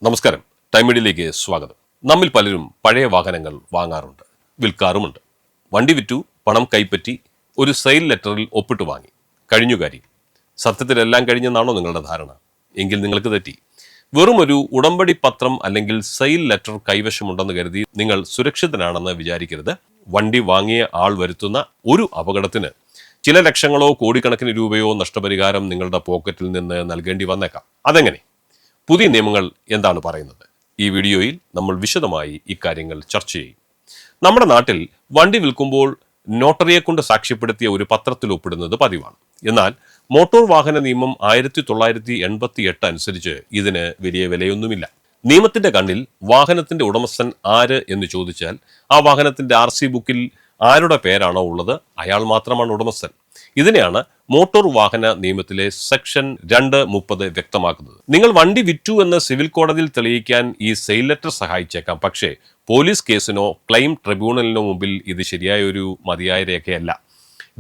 നമസ്കാരം. ടൈം മീഡിയയിലേക്ക് സ്വാഗതം. നമ്മിൽ പലരും പഴയ വാഹനങ്ങൾ വാങ്ങാറുണ്ട്, വിൽക്കാറുമുണ്ട്. വണ്ടി വിറ്റു, പണം കൈപ്പറ്റി, ഒരു സെയിൽ ലെറ്ററിൽ ഒപ്പിട്ട് വാങ്ങി. കഴിഞ്ഞു കാര്യം. സത്യത്തിൽ എല്ലാം കഴിഞ്ഞെന്നാണോ നിങ്ങളുടെ ധാരണ? എങ്കിൽ നിങ്ങൾക്ക് തെറ്റി. വെറും ഒരു ഉടമ്പടി പത്രം അല്ലെങ്കിൽ സെയിൽ ലെറ്റർ കൈവശമുണ്ടെന്ന് കരുതി നിങ്ങൾ സുരക്ഷിതനാണെന്ന് വിചാരിക്കരുത്. വണ്ടി വാങ്ങിയ ആൾ വരുത്തുന്ന ഒരു അപകടത്തിന് ചില ലക്ഷങ്ങളോ കോടിക്കണക്കിന് രൂപയോ നഷ്ടപരിഹാരം നിങ്ങളുടെ പോക്കറ്റിൽ നിന്ന് നൽകേണ്ടി വന്നേക്കാം. അതെങ്ങനെ? പുതിയ നിയമങ്ങൾ എന്താണ് പറയുന്നത്? ഈ വീഡിയോയിൽ നമ്മൾ വിശദമായി ഇക്കാര്യങ്ങൾ ചർച്ച ചെയ്യും. നമ്മുടെ നാട്ടിൽ വണ്ടി വിൽക്കുമ്പോൾ നോട്ടറിയെ കൊണ്ട് സാക്ഷ്യപ്പെടുത്തിയ ഒരു പത്രത്തിൽ ഒപ്പിടുന്നത് പതിവാണ്. എന്നാൽ മോട്ടോർ വാഹന നിയമം 1988 അനുസരിച്ച് ഇതിന് വലിയ വിലയൊന്നുമില്ല. നിയമത്തിന്റെ കണ്ണിൽ വാഹനത്തിന്റെ ഉടമസ്ഥൻ ആര് എന്ന് ചോദിച്ചാൽ ആ വാഹനത്തിന്റെ RC ബുക്കിൽ ആരുടെ പേരാണോ ഉള്ളത് അയാൾ മാത്രമാണ് ഉടമസ്ഥൻ. ഇതിനെയാണ് മോട്ടോർ വാഹന നിയമത്തിലെ സെക്ഷൻ 230 വ്യക്തമാക്കുന്നത്. നിങ്ങൾ വണ്ടി വിറ്റു എന്ന് സിവിൽ കോടതിയിൽ തെളിയിക്കാൻ ഈ സെയിൽ ലെറ്റർ സഹായിച്ചേക്കാം. പക്ഷേ പോലീസ് കേസിനോ ക്ലെയിം ട്രിബ്യൂണലിനോ മുമ്പിൽ ഇത് ശരിയായൊരു മതിയായ രേഖയല്ല.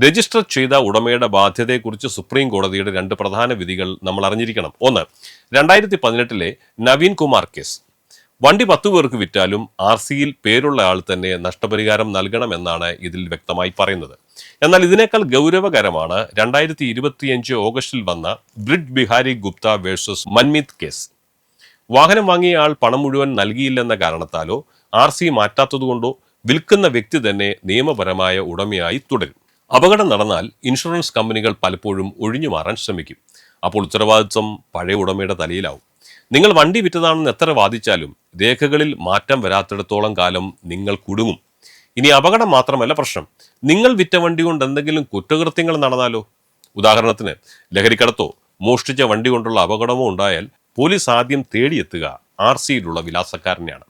രജിസ്റ്റർ ചെയ്ത ഉടമയുടെ ബാധ്യതയെക്കുറിച്ച് സുപ്രീം കോടതിയുടെ 2 പ്രധാന വിധികൾ നമ്മൾ അറിഞ്ഞിരിക്കണം. ഒന്ന്, 2018 നവീൻ കുമാർ കേസ്. വണ്ടി 10 പേർക്ക് വിറ്റാലും RCയിൽ പേരുള്ള ആൾ തന്നെ നഷ്ടപരിഹാരം നൽകണമെന്നാണ് ഇതിൽ വ്യക്തമായി പറയുന്നത്. എന്നാൽ ഇതിനേക്കാൾ ഗൗരവകരമാണ് 2025 ഓഗസ്റ്റിൽ വന്ന ബ്രിഡ് ബിഹാരി ഗുപ്ത വേഴ്സസ് മൻമീത് കേസ്. വാഹനം വാങ്ങിയ ആൾ പണം മുഴുവൻ നൽകിയില്ലെന്ന കാരണത്താലോ RC മാറ്റാത്തതുകൊണ്ടോ വിൽക്കുന്ന വ്യക്തി തന്നെ നിയമപരമായ ഉടമയായി തുടരും. അപകടം നടന്നാൽ ഇൻഷുറൻസ് കമ്പനികൾ പലപ്പോഴും ഒഴിഞ്ഞു മാറാൻ ശ്രമിക്കും. അപ്പോൾ ഉത്തരവാദിത്വം പഴയ ഉടമയുടെ തലയിലാവും. നിങ്ങൾ വണ്ടി വിറ്റതാണെന്ന് എത്ര വാദിച്ചാലും രേഖകളിൽ മാറ്റം വരാത്തിടത്തോളം കാലം നിങ്ങൾ കുടുങ്ങും. ഇനി അപകടം മാത്രമല്ല പ്രശ്നം, നിങ്ങൾ വിറ്റ വണ്ടി കൊണ്ട് എന്തെങ്കിലും കുറ്റകൃത്യങ്ങൾ നടന്നാലോ? ഉദാഹരണത്തിന് ലഹരിക്കടത്തോ മോഷ്ടിച്ച വണ്ടി കൊണ്ടുള്ള അപകടമോ ഉണ്ടായാൽ പോലീസ് ആദ്യം തേടിയെത്തുക RCയിലുള്ള വിലാസക്കാരനെയാണ്.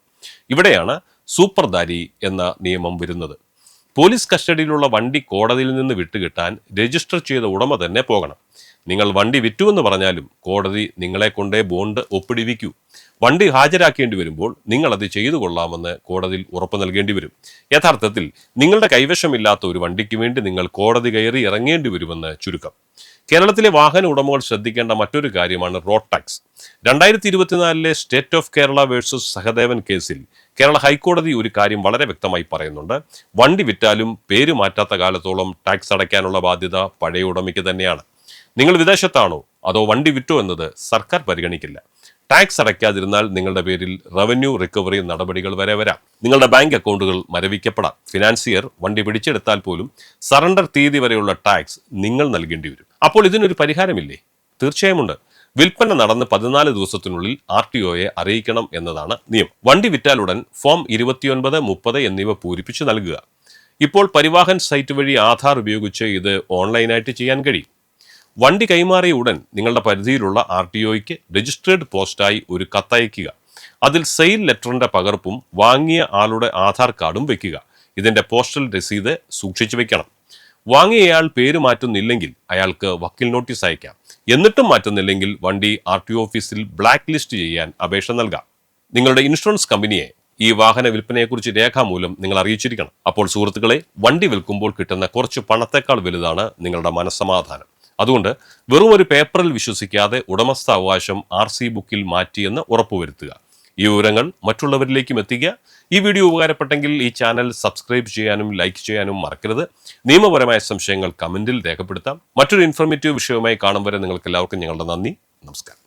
ഇവിടെയാണ് സൂപ്പർദാരി എന്ന നിയമം വരുന്നത്. പോലീസ് കസ്റ്റഡിയിലുള്ള വണ്ടി കോടതിയിൽ നിന്ന് വിട്ടുകിട്ടാൻ രജിസ്റ്റർ ചെയ്ത ഉടമ തന്നെ പോകണം. നിങ്ങൾ വണ്ടി വിറ്റുവെന്ന് പറഞ്ഞാലും കോടതി നിങ്ങളെ കൊണ്ടേ ബോണ്ട് ഒപ്പിടിവിക്കൂ. വണ്ടി ഹാജരാക്കേണ്ടി വരുമ്പോൾ നിങ്ങൾ അത് ചെയ്തു കൊള്ളാമെന്ന് കോടതിയിൽ ഉറപ്പ് നൽകേണ്ടി വരും. യഥാർത്ഥത്തിൽ നിങ്ങളുടെ കൈവശമില്ലാത്ത ഒരു വണ്ടിക്ക് വേണ്ടി നിങ്ങൾ കോടതി കയറി ഇറങ്ങേണ്ടി വരുമെന്ന് ചുരുക്കം. കേരളത്തിലെ വാഹന ഉടമകൾ ശ്രദ്ധിക്കേണ്ട മറ്റൊരു കാര്യമാണ് road tax. 2024 state of Kerala versus Sahadevan കേസിൽ കേരള ഹൈക്കോടതി ഒരു കാര്യം വളരെ വ്യക്തമായി പറയുന്നുണ്ട്. വണ്ടി വിറ്റാലും പേര് മാറ്റാത്ത കാലത്തോളം ടാക്സ് അടയ്ക്കാനുള്ള ബാധ്യത പഴയ ഉടമയ്ക്ക് തന്നെയാണ്. നിങ്ങൾ വിദേശത്താണോ അതോ വണ്ടി വിറ്റോ എന്നത് സർക്കാർ പരിഗണിക്കില്ല. ടാക്സ് അടയ്ക്കാതിരുന്നാൽ നിങ്ങളുടെ പേരിൽ റവന്യൂ റിക്കവറി നടപടികൾ വരെ വരാം. നിങ്ങളുടെ ബാങ്ക് അക്കൗണ്ടുകൾ മരവിക്കപ്പെടാം. ഫിനാൻസിയർ വണ്ടി പിടിച്ചെടുത്താൽ പോലും സറണ്ടർ തീയതി വരെയുള്ള ടാക്സ് നിങ്ങൾ നൽകേണ്ടി വരും. അപ്പോൾ ഇതിനൊരു പരിഹാരമില്ലേ? തീർച്ചയായുമുണ്ട്. വിൽപ്പന നടന്ന് 14 ദിവസത്തിനുള്ളിൽ RTOയെ അറിയിക്കണം എന്നതാണ് നിയമം. വണ്ടി വിറ്റാലുടൻ ഫോം 29, 30 എന്നിവ പൂരിപ്പിച്ച് നൽകുക. ഇപ്പോൾ പരിവാഹൻ സൈറ്റ് വഴി ആധാർ ഉപയോഗിച്ച് ഇത് ഓൺലൈനായിട്ട് ചെയ്യാൻ കഴിയും. വണ്ടി കൈമാറിയ ഉടൻ നിങ്ങളുടെ പരിധിയിലുള്ള RTOയ്ക്ക് രജിസ്ട്രേഡ് പോസ്റ്റായി ഒരു കത്തയക്കുക. അതിൽ സെയിൽ ലെറ്ററിന്റെ പകർപ്പും വാങ്ങിയ ആളുടെ ആധാർ കാർഡും വെക്കുക. ഇതിന്റെ പോസ്റ്റൽ രസീത് സൂക്ഷിച്ചു വെക്കണം. വാങ്ങിയയാൾ പേര് മാറ്റുന്നില്ലെങ്കിൽ അയാൾക്ക് വക്കീൽ നോട്ടീസ് അയക്കാം. എന്നിട്ടും മാറ്റുന്നില്ലെങ്കിൽ വണ്ടി RTO ഓഫീസിൽ ബ്ലാക്ക് ലിസ്റ്റ് ചെയ്യാൻ അപേക്ഷ നൽകാം. നിങ്ങളുടെ ഇൻഷുറൻസ് കമ്പനിയെ ഈ വാഹന വിൽപ്പനയെക്കുറിച്ച് രേഖാമൂലം നിങ്ങൾ അറിയിച്ചിരിക്കണം. അപ്പോൾ സുഹൃത്തുക്കളെ, വണ്ടി വിൽക്കുമ്പോൾ കിട്ടുന്ന കുറച്ച് പണത്തേക്കാൾ വലുതാണ് നിങ്ങളുടെ മനസ്സമാധാനം. അതുകൊണ്ട് വെറും ഒരു പേപ്പറിൽ വിശ്വസിക്കാതെ ഉടമസ്ഥാവകാശം RC ബുക്കിൽ മാറ്റിയെന്ന് ഉറപ്പുവരുത്തുക. ഈ വിവരങ്ങൾ മറ്റുള്ളവരിലേക്കും എത്തിക്കുക. ഈ വീഡിയോ ഉപകാരപ്പെട്ടെങ്കിൽ ഈ ചാനൽ സബ്സ്ക്രൈബ് ചെയ്യാനും ലൈക്ക് ചെയ്യാനും മറക്കരുത്. നിയമപരമായ സംശയങ്ങൾ കമന്റിൽ രേഖപ്പെടുത്താം. മറ്റൊരു ഇൻഫോർമേറ്റീവ് വിഷയവുമായി കാണും വരെ നിങ്ങൾക്ക് എല്ലാവർക്കും ഞങ്ങളുടെ നന്ദി. നമസ്കാരം.